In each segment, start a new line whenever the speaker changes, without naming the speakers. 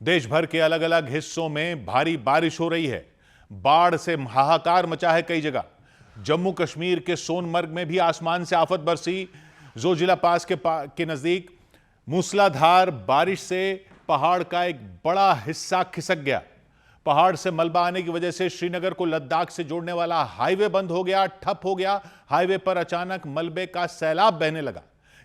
देश भर के अलग अलग हिस्सों में भारी बारिश हो रही है। बाढ़ से हाहाकार मचा है कई जगह। जम्मू कश्मीर के सोनमर्ग में भी आसमान से आफत बरसी। जोजिला पास के नजदीक मूसलाधार बारिश से पहाड़ का एक बड़ा हिस्सा खिसक गया। पहाड़ से मलबा आने की वजह से श्रीनगर को लद्दाख से जोड़ने वाला हाईवे बंद हो गया, ठप हो गया। हाईवे पर अचानक मलबे का सैलाब बहने लगा।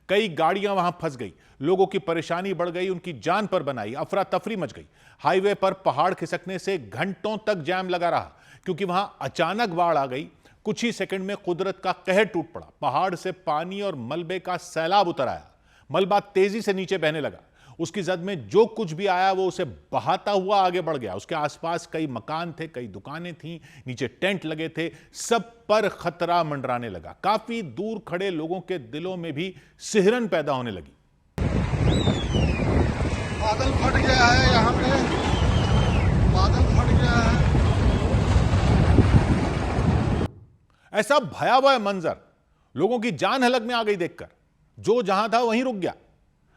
कई गाड़ियां वहां फंस गई। लोगों की परेशानी बढ़ गई, उनकी जान पर बनाई, अफरा तफरी मच गई। हाईवे पर पहाड़ खिसकने से घंटों तक जाम लगा रहा क्योंकि वहां अचानक बाढ़ आ गई। कुछ ही सेकंड में कुदरत का कहर टूट पड़ा। पहाड़ से पानी और मलबे का सैलाब उतर आया। मलबा तेजी से नीचे बहने लगा। उसकी जद में जो कुछ भी आया वो उसे बहाता हुआ आगे बढ़ गया। उसके आसपास कई मकान थे, कई दुकानें थीं, नीचे टेंट लगे थे, सब पर खतरा मंडराने लगा। काफी दूर खड़े लोगों के दिलों में भी सिहरन पैदा होने लगी।
बादल फट गया है, यहाँ पे बादल फट गया है।
ऐसा भयावह मंजर लोगों की जान हलक में आ गई देखकर। जो जहां था वहीं रुक गया।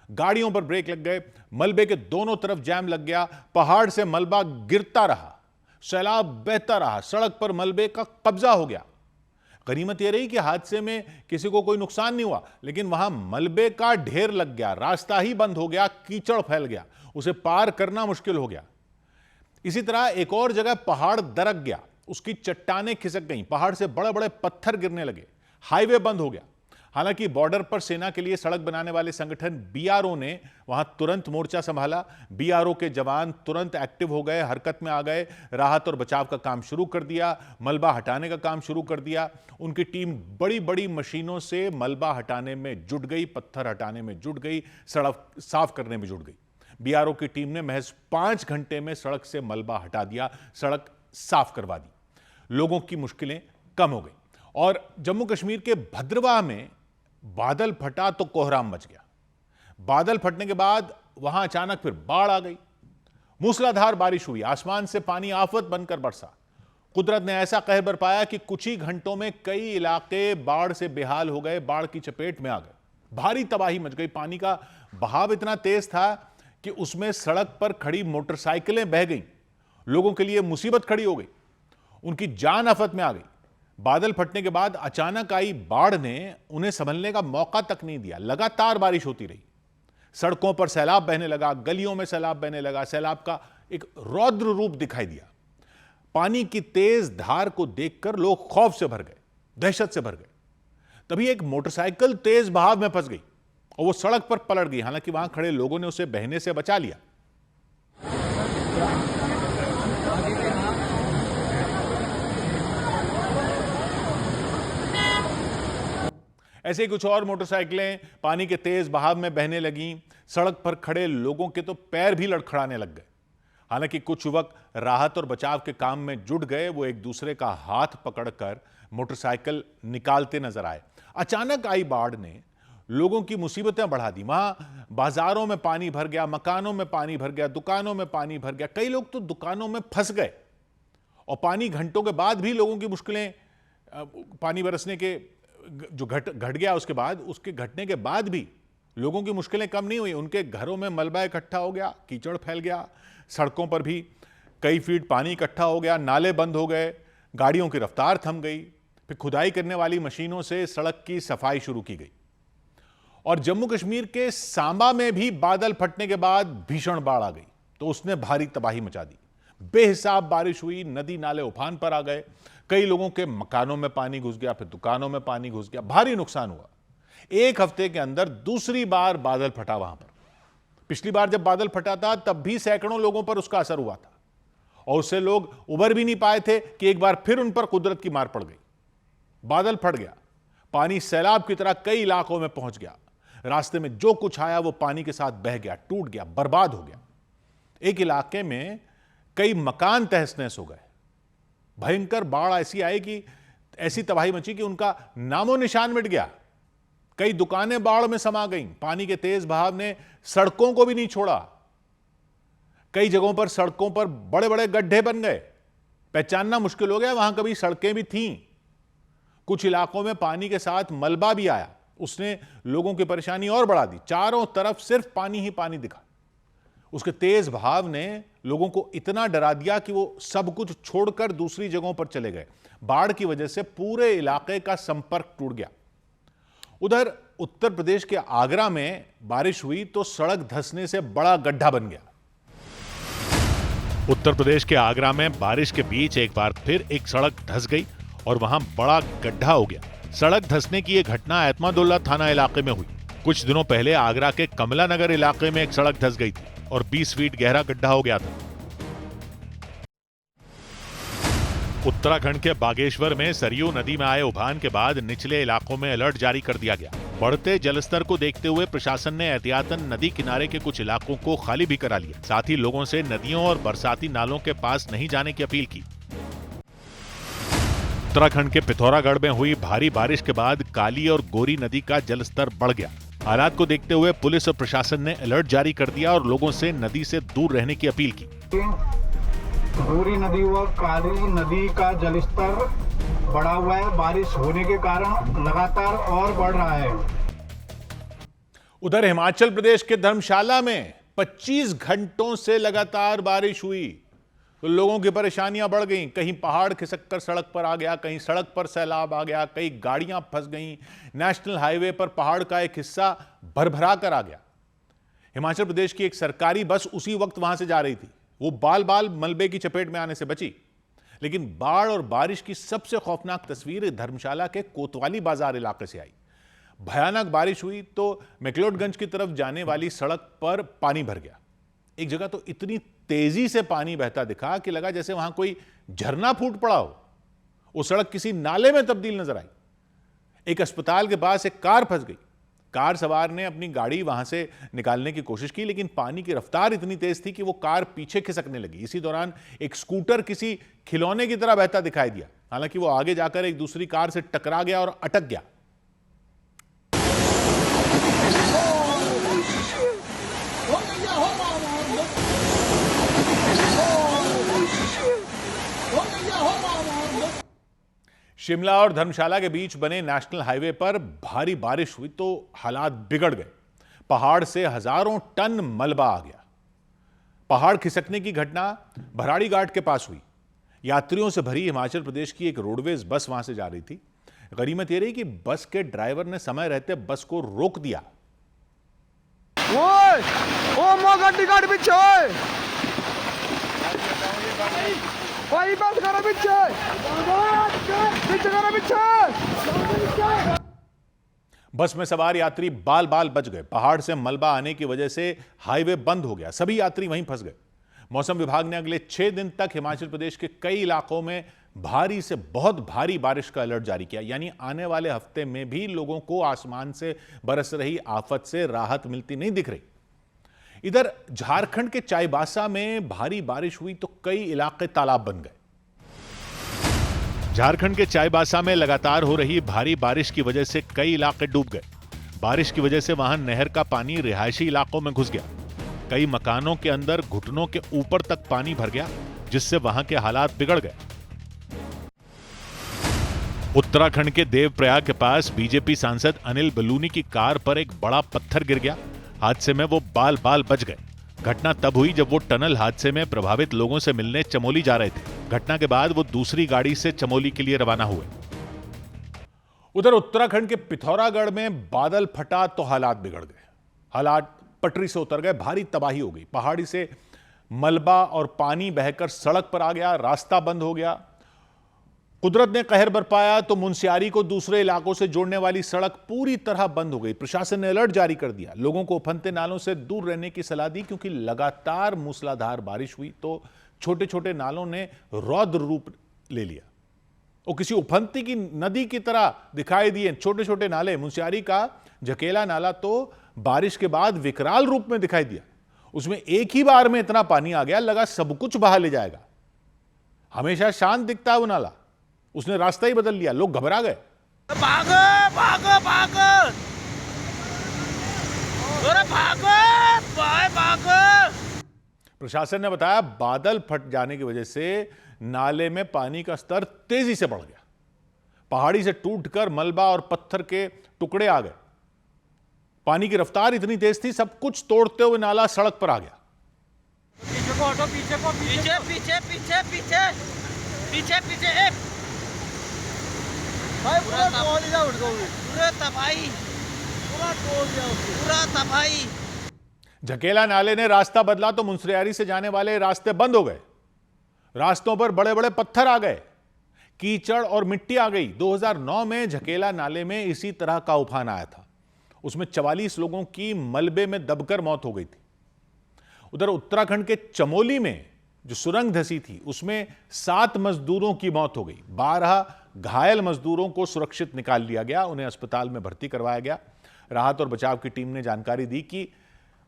गाड़ियों पर ब्रेक लग गए। मलबे के दोनों तरफ जैम लग गया। पहाड़ से मलबा गिरता रहा, सैलाब बहता रहा, सड़क पर मलबे का कब्जा हो गया। गनीमत यह रही कि हादसे में किसी को कोई नुकसान नहीं हुआ, लेकिन वहां मलबे का ढेर लग गया। रास्ता ही बंद हो गया, कीचड़ फैल गया, उसे पार करना मुश्किल हो गया। इसी तरह एक और जगह पहाड़ दरक गया, उसकी चट्टानें खिसक गईं, पहाड़ से बड़े बड़े पत्थर गिरने लगे, हाईवे बंद हो गया। हालांकि बॉर्डर पर सेना के लिए सड़क बनाने वाले संगठन बीआरओ ने वहां तुरंत मोर्चा संभाला। बीआरओ के जवान तुरंत एक्टिव हो गए, हरकत में आ गए, राहत और बचाव का काम शुरू कर दिया, मलबा हटाने का काम शुरू कर दिया। उनकी टीम बड़ी बड़ी मशीनों से मलबा हटाने में जुट गई, पत्थर हटाने में जुट गई, सड़क साफ करने में जुट गई। बीआरओ की टीम ने महज 5 घंटे में सड़क से मलबा हटा दिया, सड़क साफ करवा दी। लोगों की मुश्किलें कम हो गई। और जम्मू कश्मीर के भद्रवाह में बादल फटा तो कोहराम मच गया। बादल फटने के बाद वहां अचानक फिर बाढ़ आ गई। मूसलाधार बारिश हुई, आसमान से पानी आफत बनकर बरसा। कुदरत ने ऐसा कहर बरपाया कि कुछ ही घंटों में कई इलाके बाढ़ से बेहाल हो गए, बाढ़ की चपेट में आ गए। भारी तबाही मच गई। पानी का बहाव इतना तेज था कि उसमें सड़क पर खड़ी मोटरसाइकिलें बह गईं। लोगों के लिए मुसीबत खड़ी हो गई, उनकी जान आफत में आ गई। बादल फटने के बाद अचानक आई बाढ़ ने उन्हें संभलने का मौका तक नहीं दिया। लगातार बारिश होती रही। सड़कों पर सैलाब बहने लगा, गलियों में सैलाब बहने लगा। सैलाब का एक रौद्र रूप दिखाई दिया। पानी की तेज धार को देखकर लोग खौफ से भर गए, दहशत से भर गए। तभी एक मोटरसाइकिल तेज बहाव में फंस गई और वो सड़क पर पलट गई। हालांकि वहां खड़े लोगों ने उसे बहने से बचा लिया। ऐसे ही कुछ और मोटरसाइकिलें पानी के तेज बहाव में बहने लगीं। सड़क पर खड़े लोगों के तो पैर भी लड़खड़ाने लग गए। हालांकि कुछ युवक राहत और बचाव के काम में जुट गए। वो एक दूसरे का हाथ पकड़कर मोटरसाइकिल निकालते नजर आए। अचानक आई बाढ़ ने लोगों की मुसीबतें बढ़ा दी। वहां बाजारों में पानी भर गया, मकानों में पानी भर गया, दुकानों में पानी भर गया। कई लोग तो दुकानों में फंस गए और पानी घंटों के बाद भी लोगों की मुश्किलें, पानी बरसने के जो घट गया उसके बाद, उसके घटने के बाद भी लोगों की मुश्किलें कम नहीं हुई। उनके घरों में मलबा इकट्ठा हो गया, कीचड़ फैल गया, सड़कों पर भी कई फीट पानी इकट्ठा हो गया, नाले बंद हो गए, गाड़ियों की रफ्तार थम गई। फिर खुदाई करने वाली मशीनों से सड़क की सफाई शुरू की गई। और जम्मू कश्मीर के सांबा में भी बादल फटने के बाद भीषण बाढ़ आ गई तो उसने भारी तबाही मचा दी। बेहिसाब बारिश हुई, नदी नाले उफान पर आ गए। कई लोगों के मकानों में पानी घुस गया, फिर दुकानों में पानी घुस गया, भारी नुकसान हुआ। एक हफ्ते के अंदर दूसरी बार बादल फटा वहां पर। पिछली बार जब बादल फटा था तब भी सैकड़ों लोगों पर उसका असर हुआ था और उससे लोग उबर भी नहीं पाए थे कि एक बार फिर उन पर कुदरत की मार पड़ गई। बादल फट गया, पानी सैलाब की तरह कई इलाकों में पहुंच गया। रास्ते में जो कुछ आया वो पानी के साथ बह गया, टूट गया, बर्बाद हो गया। एक इलाके में कई मकान तहस नहस हो गए। भयंकर बाढ़ ऐसी आई कि ऐसी तबाही मची कि उनका नामो निशान मिट गया। कई दुकानें बाढ़ में समा गईं। पानी के तेज बहाव ने सड़कों को भी नहीं छोड़ा। कई जगहों पर सड़कों पर बड़े बड़े गड्ढे बन गए, पहचानना मुश्किल हो गया वहां कभी सड़कें भी थीं। कुछ इलाकों में पानी के साथ मलबा भी आया, उसने लोगों की परेशानी और बढ़ा दी। चारों तरफ सिर्फ पानी ही पानी दिखा। उसके तेज बहाव ने लोगों को इतना डरा दिया कि वो सब कुछ छोड़कर दूसरी जगहों पर चले गए। बाढ़ की वजह से पूरे इलाके का संपर्क टूट गया। उधर उत्तर प्रदेश के आगरा में बारिश हुई तो सड़क धंसने से बड़ा गड्ढा बन गया। उत्तर प्रदेश के आगरा में बारिश के बीच एक बार फिर एक सड़क धंस गई और वहां बड़ा गड्ढा हो गया। सड़क धंसने की यह घटना एतमादुल्ला थाना इलाके में हुई। कुछ दिनों पहले आगरा के कमला नगर इलाके में एक सड़क धंस गई थी और 20 फीट गहरा गड्ढा हो गया था। उत्तराखंड के बागेश्वर में सरयू नदी में आए उफान के बाद निचले इलाकों में अलर्ट जारी कर दिया गया। बढ़ते जलस्तर को देखते हुए प्रशासन ने एहतियातन नदी किनारे के कुछ इलाकों को खाली भी करा लिया। साथ ही लोगों से नदियों और बरसाती नालों के पास नहीं जाने की अपील की। उत्तराखंड के पिथौरागढ़ में हुई भारी बारिश के बाद काली और गोरी नदी का जलस्तर बढ़ गया। हालात को देखते हुए पुलिस और प्रशासन ने अलर्ट जारी कर दिया और लोगों से नदी से दूर रहने की अपील की।
गोरी नदी व काली नदी का जलस्तर बढ़ा हुआ है। बारिश होने के कारण लगातार और बढ़ रहा है।
उधर हिमाचल प्रदेश के धर्मशाला में 25 घंटों से लगातार बारिश हुई तो लोगों की परेशानियां बढ़ गईं। कहीं पहाड़ खिसककर सड़क पर आ गया, कहीं सड़क पर सैलाब आ गया, कई गाड़ियां फंस गईं। नेशनल हाईवे पर पहाड़ का एक हिस्सा भरभरा कर आ गया। हिमाचल प्रदेश की एक सरकारी बस उसी वक्त वहां से जा रही थी। वो बाल बाल मलबे की चपेट में आने से बची। लेकिन बाढ़ और बारिश की सबसे खौफनाक तस्वीर धर्मशाला के कोतवाली बाजार इलाके से आई। भयानक बारिश हुई तो मैक्लोडगंज की तरफ जाने वाली सड़क पर पानी भर गया। एक जगह तो इतनी तेजी से पानी बहता दिखा कि लगा जैसे वहां कोई झरना फूट पड़ा हो। वो सड़क किसी नाले में तब्दील नजर आई। एक अस्पताल के पास एक कार फंस गई। कार सवार ने अपनी गाड़ी वहां से निकालने की कोशिश की, लेकिन पानी की रफ्तार इतनी तेज थी कि वो कार पीछे खिसकने लगी। इसी दौरान एक स्कूटर किसी खिलौने की तरह बहता दिखाई दिया। हालांकि वो आगे जाकर एक दूसरी कार से टकरा गया और अटक गया। शिमला और धर्मशाला के बीच बने नेशनल हाईवे पर भारी बारिश हुई तो हालात बिगड़ गए। पहाड़ से हजारों टन मलबा आ गया। पहाड़ खिसकने की घटना भराड़ी घाट के पास हुई। यात्रियों से भरी हिमाचल प्रदेश की एक रोडवेज बस वहां से जा रही थी। गनीमत यह रही कि बस के ड्राइवर ने समय रहते बस को रोक दिया। बस में सवार यात्री बाल बाल बच गए। पहाड़ से मलबा आने की वजह से हाईवे बंद हो गया। सभी यात्री वहीं फंस गए। मौसम विभाग ने अगले 6 दिन तक हिमाचल प्रदेश के कई इलाकों में भारी से बहुत भारी बारिश का अलर्ट जारी किया। यानी आने वाले हफ्ते में भी लोगों को आसमान से बरस रही आफत से राहत मिलती नहीं दिख रही। इधर झारखंड के चाईबासा में भारी बारिश हुई तो कई इलाके तालाब बन गए। झारखंड के चाईबासा में लगातार हो रही भारी बारिश की वजह से कई इलाके डूब गए। बारिश की वजह से वहां नहर का पानी रिहायशी इलाकों में घुस गया। कई मकानों के अंदर घुटनों के ऊपर तक पानी भर गया, जिससे वहां के हालात बिगड़ गए। उत्तराखंड के देवप्रयाग के पास बीजेपी सांसद अनिल बलूनी की कार पर एक बड़ा पत्थर गिर गया। हादसे में वो बाल बाल बच गए। घटना तब हुई जब वो टनल हादसे में प्रभावित लोगों से मिलने चमोली जा रहे थे। घटना के बाद वो दूसरी गाड़ी से चमोली के लिए रवाना हुए। उधर उत्तराखंड के पिथौरागढ़ में बादल फटा तो हालात बिगड़ गए। हालात पटरी से उतर गए। भारी तबाही हो गई। पहाड़ी से मलबा और पानी बहकर सड़क पर आ गया। रास्ता बंद हो गया। कुदरत ने कहर बरपाया तो मुनस्यारी को दूसरे इलाकों से जोड़ने वाली सड़क पूरी तरह बंद हो गई। प्रशासन ने अलर्ट जारी कर दिया। लोगों को उफनते नालों से दूर रहने की सलाह दी, क्योंकि लगातार मूसलाधार बारिश हुई तो छोटे छोटे नालों ने रौद्र रूप ले लिया। वो किसी उफनती की नदी की तरह दिखाई दिए। छोटे छोटे नाले, मुनस्यारी का झकेला नाला तो बारिश के बाद विकराल रूप में दिखाई दिया। उसमें एक ही बार में इतना पानी आ गया, लगा सब कुछ बहा ले जाएगा। हमेशा शांत दिखता है वो नाला, उसने रास्ता ही बदल लिया। लोग घबरा गए।
भागो भागो भागो, अरे भागो भागो।
प्रशासन ने बताया बादल फट जाने की वजह से नाले में पानी का स्तर तेजी से बढ़ गया। पहाड़ी से टूटकर मलबा और पत्थर के टुकड़े आ गए। पानी की रफ्तार इतनी तेज थी, सब कुछ तोड़ते हुए नाला सड़क पर आ गया।
को हटो, पीछे को, पीछे पीछे पीछे पीछे पीछे पीछे ए
भाई पूरा तोड़ दिया उनको भी।
पूरा तबाही,
पूरा तोड़ दिया उसको।
पूरा तबाही।
झकेला नाले ने रास्ता बदला तो मुंसरियारी से जाने वाले रास्ते बंद हो गए। रास्तों पर बड़े बड़े पत्थर आ गए, कीचड़ और मिट्टी आ गई। 2009 में झकेला नाले में इसी तरह का उफान आया था। उसमें 44 लोगों की मलबे में दबकर मौत हो गई थी। उधर उत्तराखंड के चमोली में जो सुरंग धसी थी उसमें 7 मजदूरों की मौत हो गई। 12 घायल मजदूरों को सुरक्षित निकाल लिया गया, उन्हें अस्पताल में भर्ती करवाया गया। राहत और बचाव की टीम ने जानकारी दी कि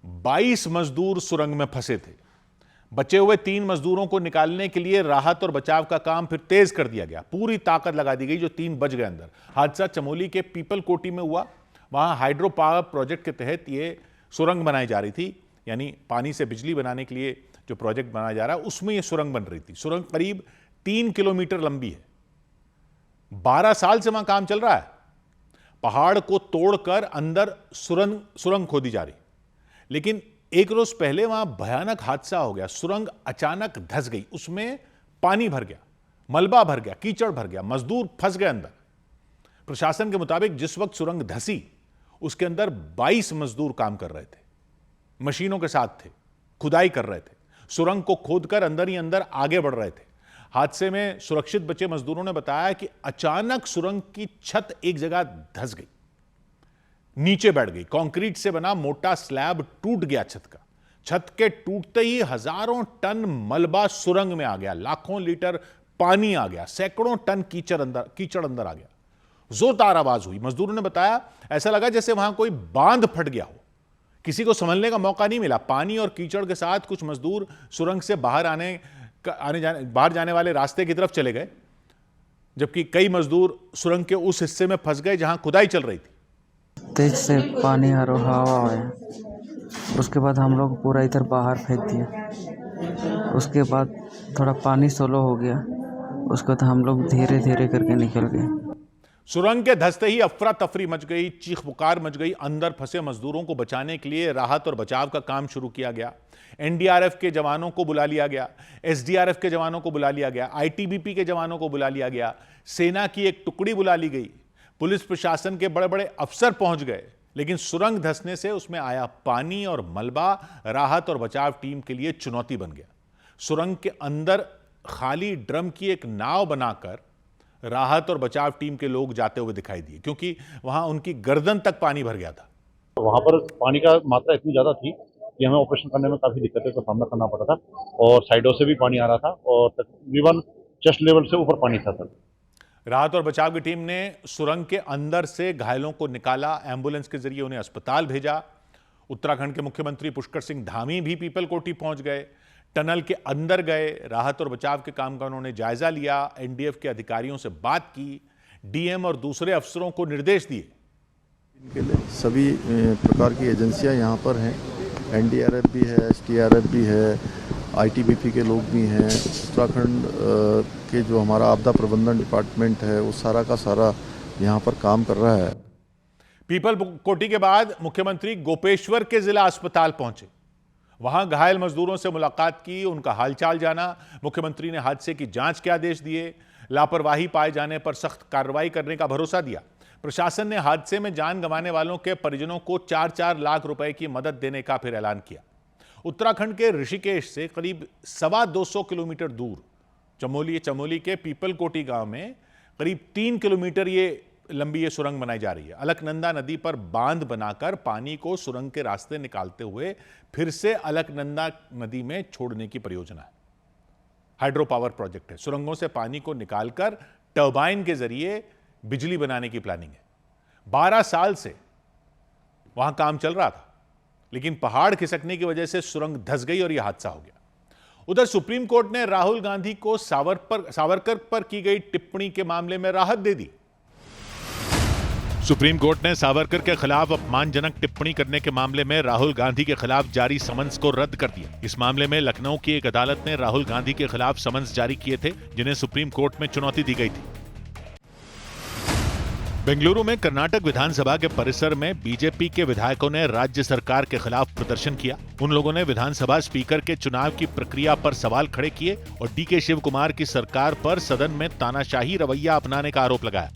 22 मजदूर सुरंग में फंसे थे। बचे हुए 3 मजदूरों को निकालने के लिए राहत और बचाव का काम फिर तेज कर दिया गया। पूरी ताकत लगा दी गई, जो 3 बच गए अंदर। हादसा चमोली के पीपल कोटी में हुआ। वहां हाइड्रो पावर प्रोजेक्ट के तहत ये सुरंग बनाई जा रही थी, यानी पानी से बिजली बनाने के लिए जो प्रोजेक्ट बनाया जा रहा है उसमें यह सुरंग बन रही थी। सुरंग करीब 3 किलोमीटर लंबी है। 12 साल से वहां काम चल रहा है। पहाड़ को तोड़कर अंदर सुरंग खोदी जा रही। लेकिन एक रोज पहले वहां भयानक हादसा हो गया। सुरंग अचानक धंस गई, उसमें पानी भर गया, मलबा भर गया, कीचड़ भर गया, मजदूर फंस गए अंदर। प्रशासन के मुताबिक जिस वक्त सुरंग धंसी उसके अंदर 22 मजदूर काम कर रहे थे, मशीनों के साथ थे, खुदाई कर रहे थे, सुरंग को खोदकर अंदर ही अंदर आगे बढ़ रहे थे। हादसे में सुरक्षित बचे मजदूरों ने बताया कि अचानक सुरंग की छत एक जगह धंस गई, नीचे बैठ गई। कंक्रीट से बना मोटा स्लैब टूट गया छत का। छत के टूटते ही हजारों टन मलबा सुरंग में आ गया, लाखों लीटर पानी आ गया, सैकड़ों टन कीचड़ अंदर आ गया। जोरदार आवाज हुई। मजदूरों ने बताया ऐसा लगा जैसे वहां कोई बांध फट गया हो। किसी को संभलने का मौका नहीं मिला। पानी और कीचड़ के साथ कुछ मजदूर सुरंग से बाहर जाने वाले रास्ते की तरफ चले गए, जबकि कई मजदूर सुरंग के उस हिस्से में फंस गए जहां खुदाई चल रही थी।
तेज से पानी हवा आया, उसके बाद हम लोग पूरा इधर बाहर फेंक दिया। उसके बाद थोड़ा पानी सोलो हो गया, उसके बाद हम लोग धीरे धीरे करके निकल गए।
सुरंग के धंसते ही अफरा तफरी मच गई, चीख पुकार मच गई। अंदर फंसे मजदूरों को बचाने के लिए राहत और बचाव का काम शुरू किया गया। एनडीआरएफ के जवानों को बुला लिया गया, एसडीआरएफ के जवानों को बुला लिया गया, आईटीबीपी के जवानों को बुला लिया गया, सेना की एक टुकड़ी बुला ली गई, पुलिस प्रशासन के बड़े बड़े अफसर पहुंच गए। लेकिन सुरंग धंसने से उसमें आया पानी और मलबा राहत और बचाव टीम के लिए चुनौती बन गया। सुरंग के अंदर खाली ड्रम की एक नाव बनाकर राहत और बचाव टीम के लोग जाते हुए दिखाई दिए, क्योंकि वहां उनकी गर्दन तक पानी भर गया था।
वहां पर पानी का मात्रा इतनी ज्यादा थी कि हमें ऑपरेशन करने में काफी दिक्कतों का सामना करना पड़ा था, और साइडों से भी पानी आ रहा था और तकरीबन चेस्ट लेवल से ऊपर पानी था।
राहत और बचाव की टीम ने सुरंग के अंदर से घायलों को निकाला, एम्बुलेंस के जरिए उन्हें अस्पताल भेजा। उत्तराखंड के मुख्यमंत्री पुष्कर सिंह धामी भी पीपल कोटी पहुंच गए, टनल के अंदर गए, राहत और बचाव के काम का उन्होंने जायजा लिया, एनडीएफ के अधिकारियों से बात की, डीएम और दूसरे अफसरों को निर्देश दिए।
इनके लिए सभी प्रकार की एजेंसियां यहाँ पर हैं। एनडीआरएफ भी है, एसडीआरएफ भी है, आईटीबीपी के लोग भी हैं। उत्तराखंड के जो हमारा आपदा प्रबंधन डिपार्टमेंट है वो सारा का सारा यहाँ पर काम कर रहा है।
पीपल कोटी के बाद मुख्यमंत्री गोपेश्वर के जिला अस्पताल पहुंचे। वहां घायल मजदूरों से मुलाकात की, उनका हालचाल जाना। मुख्यमंत्री ने हादसे की जांच के आदेश दिए, लापरवाही पाए जाने पर सख्त कार्रवाई करने का भरोसा दिया। प्रशासन ने हादसे में जान गंवाने वालों के परिजनों को 4-4 लाख रुपए की मदद देने का फिर ऐलान किया। उत्तराखंड के ऋषिकेश से करीब 250 किलोमीटर दूर चमोली के पीपल कोटी गांव में करीब 3 किलोमीटर लंबी सुरंग बनाई जा रही है। अलकनंदा नदी पर बांध बनाकर पानी को सुरंग के रास्ते निकालते हुए फिर से अलकनंदा नदी में छोड़ने की परियोजना है। हाइड्रो पावर प्रोजेक्ट है। सुरंगों से पानी को निकालकर टरबाइन के जरिए बिजली बनाने की प्लानिंग है। 12 साल से वहां काम चल रहा था, लेकिन पहाड़ खिसकने की वजह से सुरंग धंस गई और यह हादसा हो गया। उधर सुप्रीम कोर्ट ने राहुल गांधी को सावरकर पर की गई टिप्पणी के मामले में राहत दे दी। सुप्रीम कोर्ट ने सावरकर के खिलाफ अपमानजनक टिप्पणी करने के मामले में राहुल गांधी के खिलाफ जारी समन्स को रद्द कर दिया। इस मामले में लखनऊ की एक अदालत ने राहुल गांधी के खिलाफ समन्स जारी किए थे, जिन्हें सुप्रीम कोर्ट में चुनौती दी गई थी। बेंगलुरु में कर्नाटक विधानसभा के परिसर में बीजेपी के विधायकों ने राज्य सरकार के खिलाफ प्रदर्शन किया। उन लोगों ने विधानसभा स्पीकर के चुनाव की प्रक्रिया पर सवाल खड़े किए और डीके शिव कुमार की सरकार पर सदन में तानाशाही रवैया अपनाने का आरोप लगाया।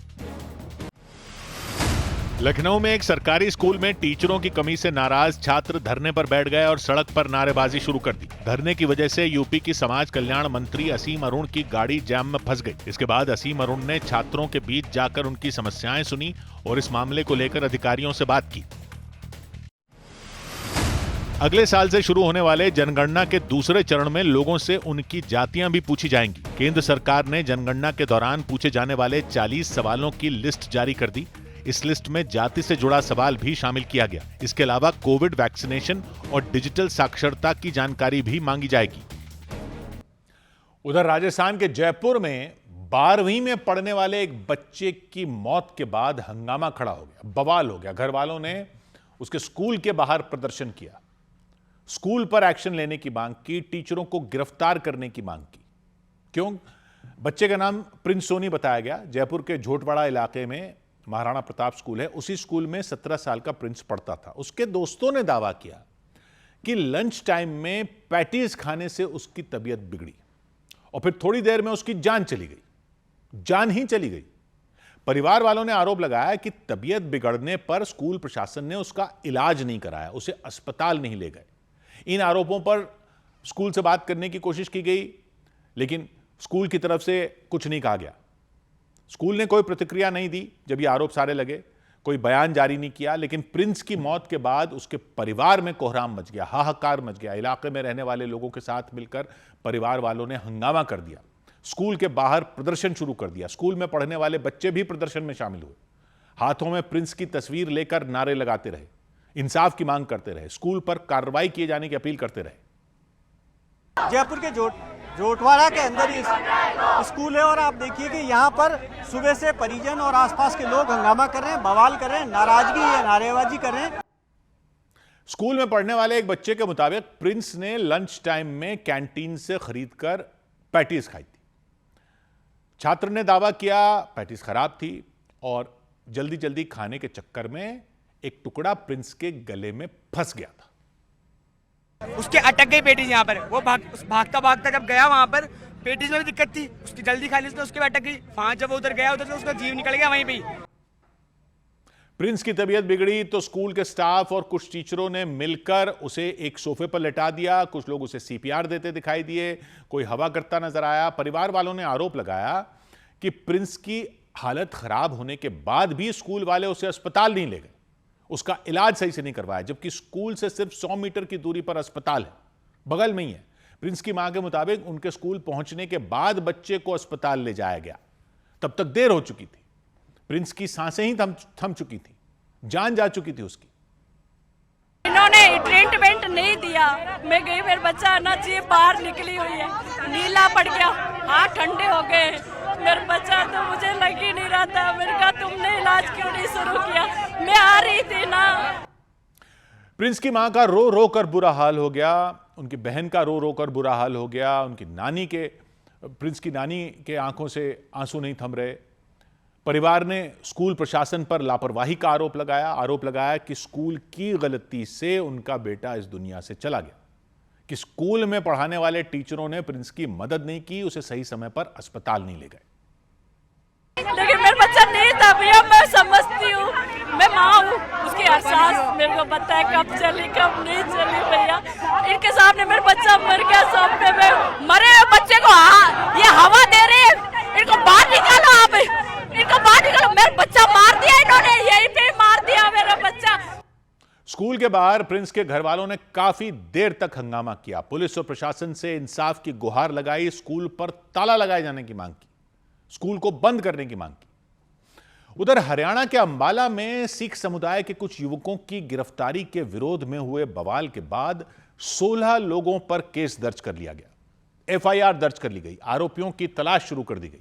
लखनऊ में एक सरकारी स्कूल में टीचरों की कमी से नाराज छात्र धरने पर बैठ गए और सड़क पर नारेबाजी शुरू कर दी। धरने की वजह से यूपी की समाज कल्याण मंत्री असीम अरुण की गाड़ी जाम में फंस गई। इसके बाद असीम अरुण ने छात्रों के बीच जाकर उनकी समस्याएं सुनी और इस मामले को लेकर अधिकारियों से बात की। अगले साल से शुरू होने वाले जनगणना के दूसरे चरण में लोगों से उनकी जातियां भी पूछी जाएंगी। केंद्र सरकार ने जनगणना के दौरान पूछे जाने वाले 40 सवालों की लिस्ट जारी कर दी। इस लिस्ट में जाति से जुड़ा सवाल भी शामिल किया गया। इसके अलावा कोविड वैक्सीनेशन और डिजिटल साक्षरता की जानकारी भी मांगी जाएगी। उधर राजस्थान के जयपुर में 12वीं में पढ़ने वाले एक बच्चे की मौत के बाद हंगामा खड़ा हो गया, बवाल हो गया। घर वालों ने उसके स्कूल के बाहर प्रदर्शन किया, स्कूल पर एक्शन लेने की मांग की, टीचरों को गिरफ्तार करने की मांग की। क्यों? बच्चे का नाम प्रिंस सोनी बताया गया। जयपुर के झोटवाड़ा इलाके में महाराणा प्रताप स्कूल है। उसी स्कूल में 17 साल का प्रिंस पढ़ता था। उसके दोस्तों ने दावा किया कि लंच टाइम में पैटीज खाने से उसकी तबीयत बिगड़ी और फिर थोड़ी देर में उसकी जान चली गई, जान ही चली गई। परिवार वालों ने आरोप लगाया कि तबीयत बिगड़ने पर स्कूल प्रशासन ने उसका इलाज नहीं कराया, उसे अस्पताल नहीं ले गए। इन आरोपों पर स्कूल से बात करने की कोशिश की गई, लेकिन स्कूल की तरफ से कुछ नहीं कहा गया। स्कूल ने कोई प्रतिक्रिया नहीं दी जब ये आरोप सारे लगे, कोई बयान जारी नहीं किया। लेकिन प्रिंस की मौत के बाद उसके परिवार में कोहराम मच गया, हाहाकार मच गया। इलाके में रहने वाले लोगों के साथ मिलकर परिवार वालों ने हंगामा कर दिया, स्कूल के बाहर प्रदर्शन शुरू कर दिया। स्कूल में पढ़ने वाले बच्चे भी प्रदर्शन में शामिल हुए, हाथों में प्रिंस की तस्वीर लेकर नारे लगाते रहे, इंसाफ की मांग करते रहे, स्कूल पर कार्रवाई किए जाने की अपील करते रहे।
जयपुर के जोटवाड़ा के अंदर ही स्कूल है और आप देखिए कि यहाँ पर सुबह से परिजन और आसपास के लोग हंगामा कर रहे हैं, बवाल कर रहे हैं, नाराजगी या नारेबाजी कर रहे हैं।
स्कूल में पढ़ने वाले एक बच्चे के मुताबिक प्रिंस ने लंच टाइम में कैंटीन से खरीदकर पैटीज खाई थी। छात्र ने दावा किया पैटीज खराब थी और जल्दी जल्दी खाने के चक्कर में एक टुकड़ा प्रिंस के गले में फंस गया था।
उसके अटक गई पेटीज यहाँ पर। वो भागता भागता जब गया वहां पर, पेटीज में भी दिक्कत थी, उसकी जल्दी खाली उसने उसके अटक गई। वहां जब वो उधर गया, उधर से उसका जीव निकल गया वहीं पे।
प्रिंस की तबीयत बिगड़ी तो स्कूल के स्टाफ और कुछ टीचरों ने मिलकर उसे एक सोफे पर लेटा दिया। कुछ लोग उसे सीपीआर देते दिखाई दिए, कोई हवा करता नजर आया। परिवार वालों ने आरोप लगाया कि प्रिंस की हालत खराब होने के बाद भी स्कूल वाले उसे अस्पताल नहीं ले गए, उसका इलाज सही से नहीं करवाया, जबकि स्कूल से सिर्फ 100 मीटर की दूरी पर अस्पताल है, बगल में ही है। प्रिंस की मां के मुताबिक उनके स्कूल पहुंचने के बाद बच्चे को अस्पताल ले जाया गया। तब तक देर हो चुकी थी, प्रिंस की सांसें ही थम चुकी थी, जान जा चुकी थी उसकी।
इन्होंने ट्रीटमेंट नहीं दिया। मैं गई, मेरा बच्चा आना चाहिए, बाहर निकली हुई है, नीला पड़ गया, हाथ ठंडे हो गए। मेरा बच्चा तो मुझे लग ही नहीं रहा था। मैंने कहा तुमने इलाज क्यों नहीं शुरू किया, मैं आ रही थी ना।
प्रिंस की मां का रो रो कर बुरा हाल हो गया, उनकी बहन का रो रो कर बुरा हाल हो गया, प्रिंस की नानी के आंखों से आंसू नहीं थम रहे। परिवार ने स्कूल प्रशासन पर लापरवाही का आरोप लगाया कि स्कूल की गलती से उनका बेटा इस दुनिया से चला गया, कि स्कूल में पढ़ाने वाले टीचरों ने प्रिंस की मदद नहीं की, उसे सही समय पर अस्पताल नहीं ले गए।
लेकिन मेरा बच्चा नहीं था भैया, मैं समझती हूँ, मैं माँ हूँ, उसकी एहसास मेरे को पता है कब चली कब नहीं चली भैया। इनके सामने मेरा बच्चा मर गया, सामने में मरे हुए बच्चे को ये हवा दे रहे हैं, इनको बाहर निकालो, आप इनको बाहर निकालो। मेरा बच्चा मार दिया इन्होंने, यहीं पे मार दिया मेरा बच्चा।
स्कूल के बाहर प्रिंस के घर वालों ने काफी देर तक हंगामा किया, पुलिस और प्रशासन से इंसाफ की गुहार लगाई, स्कूल पर ताला लगाए जाने की मांग की, स्कूल को बंद करने की मांग की। उधर हरियाणा के अंबाला में सिख समुदाय के कुछ युवकों की गिरफ्तारी के विरोध में हुए बवाल के बाद 16 लोगों पर केस दर्ज कर लिया गया, एफआईआर दर्ज कर ली गई, आरोपियों की तलाश शुरू कर दी गई।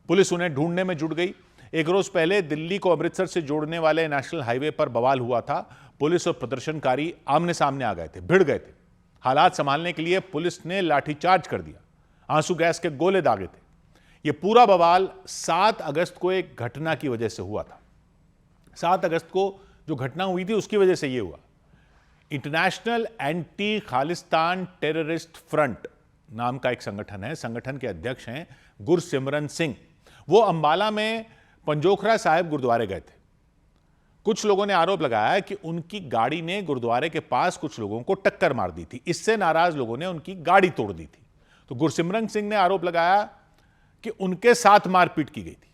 पुलिस उन्हें ढूंढने में जुट गई। एक रोज पहले दिल्ली को अमृतसर से जोड़ने वाले नेशनल हाईवे पर बवाल हुआ था। पुलिस और प्रदर्शनकारी आमने सामने आ गए थे, भिड़ गए थे। हालात संभालने के लिए पुलिस ने लाठीचार्ज कर दिया, आंसू गैस के गोले दागे थे। यह पूरा बवाल 7 अगस्त को एक घटना की वजह से हुआ था। 7 अगस्त को जो घटना हुई थी उसकी वजह से यह हुआ। International anti Khalistan terrorist front नाम का एक संगठन है। संगठन के अध्यक्ष हैं गुरसिमरन सिंह। वो अंबाला में पंजोखरा साहिब गुरुद्वारे गए थे। कुछ लोगों ने आरोप लगाया कि उनकी गाड़ी ने गुरुद्वारे के पास कुछ लोगों को टक्कर मार दी थी। इससे नाराज लोगों ने उनकी गाड़ी तोड़ दी थी। तो गुरसिमरन सिंह ने आरोप लगाया कि उनके साथ मारपीट की गई थी।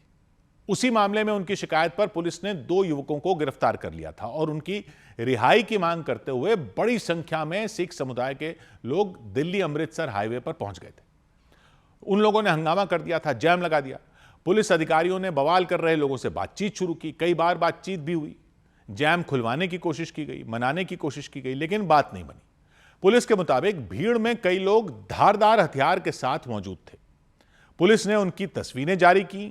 उसी मामले में उनकी शिकायत पर पुलिस ने 2 युवकों को गिरफ्तार कर लिया था और उनकी रिहाई की मांग करते हुए बड़ी संख्या में सिख समुदाय के लोग दिल्ली अमृतसर हाईवे पर पहुंच गए थे। उन लोगों ने हंगामा कर दिया था, जैम लगा दिया। पुलिस अधिकारियों ने बवाल कर रहे लोगों से बातचीत शुरू की। कई बार बातचीत भी हुई, जैम खुलवाने की कोशिश की गई, मनाने की कोशिश की गई, लेकिन बात नहीं बनी। पुलिस के मुताबिक भीड़ में कई लोग धारदार हथियार के साथ मौजूद थे। पुलिस ने उनकी तस्वीरें जारी की।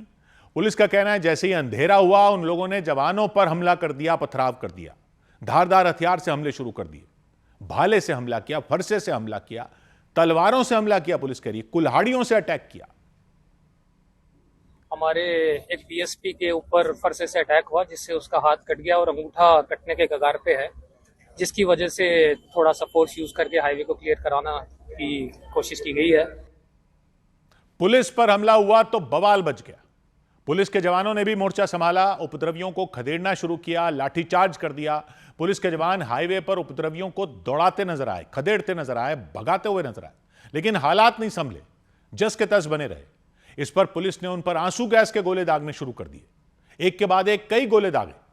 पुलिस का कहना है जैसे ही अंधेरा हुआ उन लोगों ने जवानों पर हमला कर दिया, पथराव कर दिया, धारदार हथियार से हमले शुरू कर दिए। भाले से हमला किया, फरसे से हमला किया, तलवारों से हमला किया, पुलिस कह रही है कुल्हाड़ियों से अटैक किया।
हमारे एक बीएसपी के ऊपर फरसे से अटैक हुआ जिससे उसका हाथ कट गया और अंगूठा कटने के कगार पे है, जिसकी वजह से थोड़ा सा फोर्स यूज करके हाईवे को क्लियर कराना की कोशिश की गई है।
पुलिस पर हमला हुआ तो बवाल बच गया। पुलिस के जवानों ने भी मोर्चा संभाला, उपद्रवियों को खदेड़ना शुरू किया, लाठीचार्ज कर दिया। पुलिस के जवान हाईवे पर उपद्रवियों को दौड़ाते नजर आए, खदेड़ते नजर आए, भगाते हुए नजर आए, लेकिन हालात नहीं संभले, जस के तस बने रहे। इस पर पुलिस ने उन पर आंसू गैस के गोले दागने शुरू कर दिए। एक के बाद एक कई गोले दागे।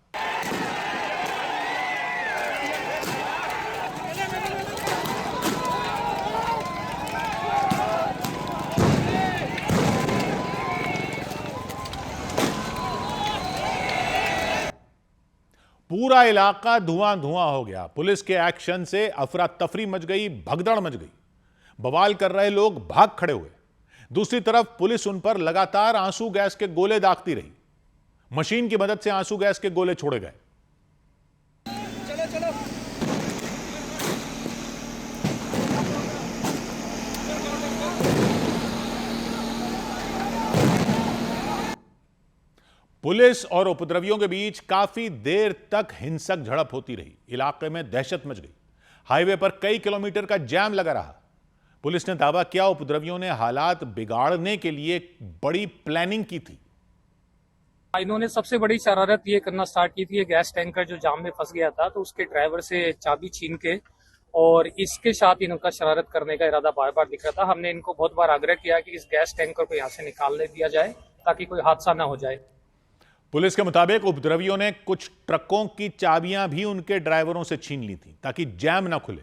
पूरा इलाका धुआं धुआं हो गया। पुलिस के एक्शन से अफरा तफरी मच गई, भगदड़ मच गई। बवाल कर रहे लोग भाग खड़े हुए। दूसरी तरफ पुलिस उन पर लगातार आंसू गैस के गोले दागती रही। मशीन की मदद से आंसू गैस के गोले छोड़े गए।
चलो चलो।
पुलिस और उपद्रवियों के बीच काफी देर तक हिंसक झड़प होती रही। इलाके में दहशत मच गई। हाईवे पर कई किलोमीटर का जैम लगा रहा। पुलिस ने दावा किया उपद्रवियों ने हालात बिगाड़ने के लिए बड़ी प्लानिंग की थी।
इन्होंने सबसे बड़ी शरारत ये करना स्टार्ट की थी, गैस टैंकर जो जाम में फंस गया था तो उसके ड्राइवर से चाबी छीन के और इसके साथ इनका शरारत करने का इरादा बार बार दिख रहा था। हमने इनको बहुत बार आग्रह किया कि इस गैस टैंकर को यहाँ से निकालने दिया जाए ताकि कोई हादसा ना हो जाए।
पुलिस के मुताबिक उपद्रवियों ने कुछ ट्रकों की चाबियां भी उनके ड्राइवरों से छीन ली थी ताकि जैम ना खुले।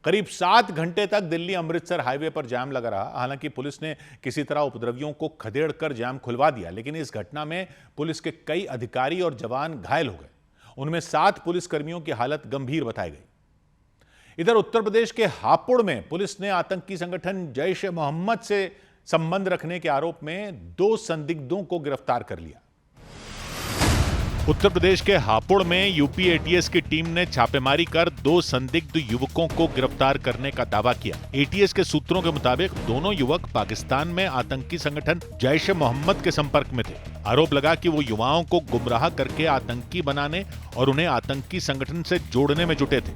करीब 7 घंटे तक दिल्ली अमृतसर हाईवे पर जाम लगा रहा। हालांकि पुलिस ने किसी तरह उपद्रवियों को खदेड़कर जाम खुलवा दिया, लेकिन इस घटना में पुलिस के कई अधिकारी और जवान घायल हो गए। उनमें 7 पुलिसकर्मियों की हालत गंभीर बताई गई। इधर उत्तर प्रदेश के हापुड़ में पुलिस ने आतंकी संगठन जैश ए मोहम्मद से संबंध रखने के आरोप में 2 संदिग्धों को गिरफ्तार कर लिया। उत्तर प्रदेश के हापुड़ में यूपी एटीएस की टीम ने छापेमारी कर 2 संदिग्ध युवकों को गिरफ्तार करने का दावा किया। एटीएस के सूत्रों के मुताबिक दोनों युवक पाकिस्तान में आतंकी संगठन जैश ए मोहम्मद के संपर्क में थे। आरोप लगा कि वो युवाओं को गुमराह करके आतंकी बनाने और उन्हें आतंकी संगठन से जोड़ने में जुटे थे।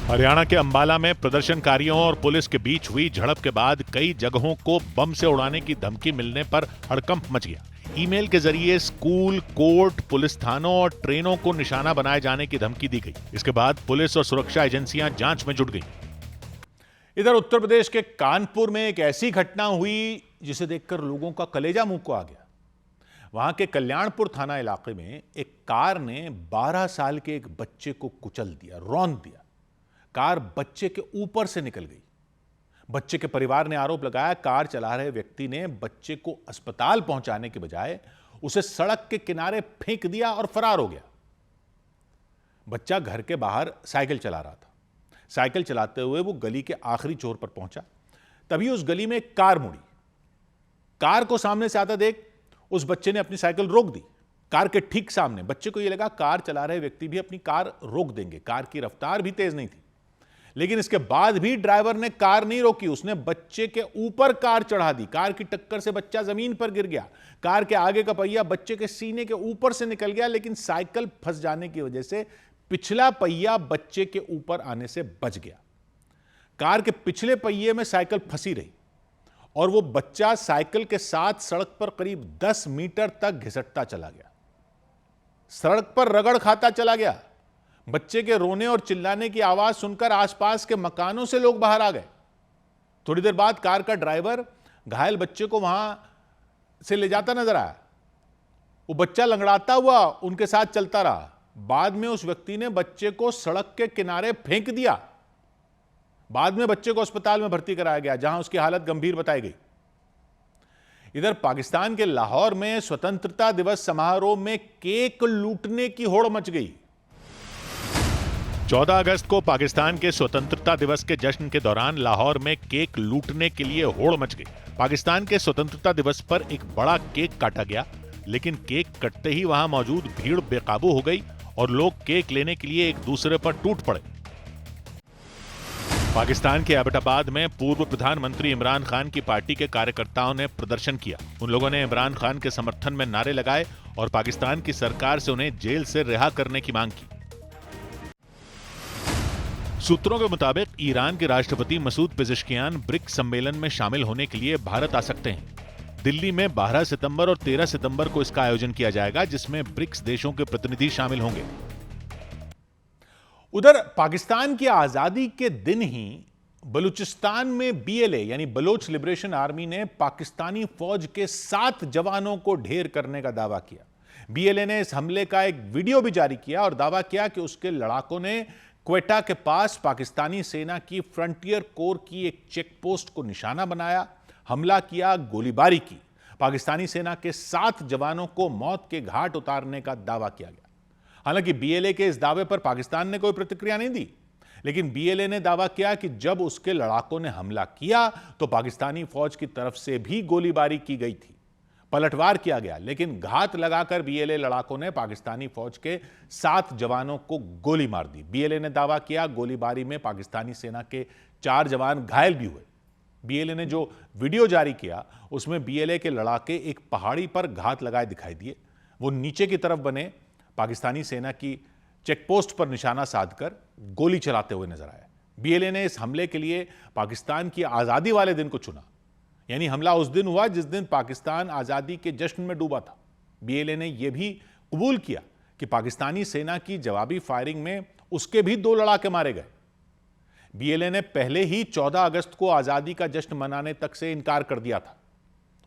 हरियाणा के अंबाला में प्रदर्शनकारियों और पुलिस के बीच हुई झड़प के बाद कई जगहों को बम से उड़ाने की धमकी मिलने पर हड़कंप मच गया। ईमेल के जरिए स्कूल, कोर्ट, पुलिस थानों और ट्रेनों को निशाना बनाए जाने की धमकी दी गई। इसके बाद पुलिस और सुरक्षा एजेंसियां जांच में जुट गईं। इधर उत्तर प्रदेश के कानपुर में एक ऐसी घटना हुई जिसे देखकर लोगों का कलेजा मुंह को आ गया। वहां के कल्याणपुर थाना इलाके में एक कार ने 12 साल के एक बच्चे को कुचल दिया, रौंद दिया। कार बच्चे के ऊपर से निकल गई। बच्चे के परिवार ने आरोप लगाया कार चला रहे व्यक्ति ने बच्चे को अस्पताल पहुंचाने के बजाय उसे सड़क के किनारे फेंक दिया और फरार हो गया। बच्चा घर के बाहर साइकिल चला रहा था। साइकिल चलाते हुए वो गली के आखिरी छोर पर पहुंचा। तभी उस गली में एक कार मुड़ी। कार को सामने से आता देख उस बच्चे ने अपनी साइकिल रोक दी। कार के ठीक सामने बच्चे को यह लगा कार चला रहे व्यक्ति भी अपनी कार रोक देंगे। कार की रफ्तार भी तेज नहीं थी, लेकिन इसके बाद भी ड्राइवर ने कार नहीं रोकी, उसने बच्चे के ऊपर कार चढ़ा दी। कार की टक्कर से बच्चा जमीन पर गिर गया। कार के आगे का पहिया बच्चे के सीने के ऊपर से निकल गया, लेकिन साइकिल फंस जाने की वजह से पिछला पहिया बच्चे के ऊपर आने से बच गया। कार के पिछले पहिए में साइकिल फंसी रही और वो बच्चा साइकिल के साथ सड़क पर करीब 10 मीटर तक घिसटता चला गया, सड़क पर रगड़ खाता चला गया। बच्चे के रोने और चिल्लाने की आवाज सुनकर आसपास के मकानों से लोग बाहर आ गए। थोड़ी देर बाद कार का ड्राइवर घायल बच्चे को वहां से ले जाता नजर आया। वो बच्चा लंगड़ाता हुआ उनके साथ चलता रहा। बाद में उस व्यक्ति ने बच्चे को सड़क के किनारे फेंक दिया। बाद में बच्चे को अस्पताल में भर्ती कराया गया, जहां उसकी हालत गंभीर बताई गई। इधर पाकिस्तान के लाहौर में स्वतंत्रता दिवस समारोह में केक लूटने की होड़ मच गई। 14 अगस्त को पाकिस्तान के स्वतंत्रता दिवस के जश्न के दौरान लाहौर में केक लूटने के लिए होड़ मच गई। पाकिस्तान के स्वतंत्रता दिवस पर एक बड़ा केक काटा गया, लेकिन केक कटते ही वहां मौजूद भीड़ बेकाबू हो गई और लोग केक लेने के लिए एक दूसरे पर टूट पड़े। पाकिस्तान के एबटाबाद में पूर्व प्रधानमंत्री इमरान खान की पार्टी के कार्यकर्ताओं ने प्रदर्शन किया। उन लोगों ने इमरान खान के समर्थन में नारे लगाए और पाकिस्तान की सरकार से उन्हें जेल से रिहा करने की मांग की। सूत्रों के मुताबिक ईरान के राष्ट्रपति मसूद पेजेश्कियान ब्रिक्स सम्मेलन में शामिल होने के लिए भारत आ सकते हैं। दिल्ली में 12 सितंबर और 13 सितंबर को इसका आयोजन किया जाएगा, जिसमें ब्रिक्स देशों के प्रतिनिधि शामिल होंगे। उधर पाकिस्तान की आजादी के दिन ही बलूचिस्तान में बीएलए यानी बलोच लिबरेशन आर्मी ने पाकिस्तानी फौज के 7 जवानों को ढेर करने का दावा किया। बीएलए ने इस हमले का एक वीडियो भी जारी किया और दावा किया कि उसके लड़ाकों ने क्वेटा के पास पाकिस्तानी सेना की फ्रंटियर कोर की एक चेक पोस्ट को निशाना बनाया, हमला किया, गोलीबारी की। पाकिस्तानी सेना के 7 जवानों को मौत के घाट उतारने का दावा किया गया। हालांकि बीएलए के इस दावे पर पाकिस्तान ने कोई प्रतिक्रिया नहीं दी, लेकिन बीएलए ने दावा किया कि जब उसके लड़ाकों ने हमला किया तो पाकिस्तानी फौज की तरफ से भी गोलीबारी की गई थी, पलटवार किया गया, लेकिन घात लगाकर बीएलए लड़ाकों ने पाकिस्तानी फौज के 7 जवानों को गोली मार दी। बीएलए ने दावा किया गोलीबारी में पाकिस्तानी सेना के 4 जवान घायल भी हुए। बीएलए ने जो वीडियो जारी किया उसमें बीएलए के लड़ाके एक पहाड़ी पर घात लगाए दिखाई दिए। वो नीचे की तरफ बने पाकिस्तानी सेना की चेकपोस्ट पर निशाना साधकर गोली चलाते हुए नजर आए। बीएलए ने इस हमले के लिए पाकिस्तान की आजादी वाले दिन को चुना, यानी हमला उस दिन हुआ जिस दिन पाकिस्तान आजादी के जश्न में डूबा था। बीएलए ने यह भी कबूल किया कि पाकिस्तानी सेना की जवाबी फायरिंग में उसके भी 2 लड़ाके मारे गए। बीएलए ने पहले ही 14 अगस्त को आजादी का जश्न मनाने तक से इनकार कर दिया था।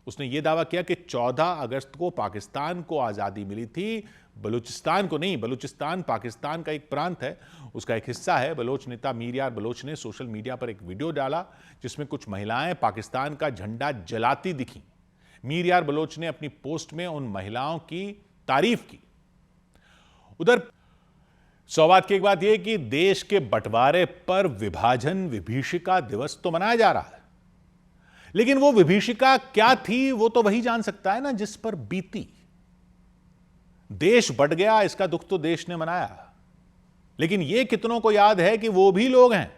उसने यह दावा किया कि 14 अगस्त को पाकिस्तान को आजादी मिली थी, बलूचिस्तान को नहीं। बलूचिस्तान पाकिस्तान का एक प्रांत है, उसका एक हिस्सा है। बलोच नेता मीर यार बलोच ने सोशल मीडिया पर एक वीडियो डाला जिसमें कुछ महिलाएं पाकिस्तान का झंडा जलाती दिखी। मीर यार बलोच ने अपनी पोस्ट में उन महिलाओं की तारीफ की। उधर सौभाग्य की एक बात यह कि देश के बंटवारे पर विभाजन विभीषिका दिवस तो मनाया जा रहा है, लेकिन वो विभीषिका क्या थी वो तो वही जान सकता है ना जिस पर बीती। देश बंट गया, इसका दुख तो देश ने मनाया, लेकिन यह कितनों को याद है कि वो भी लोग हैं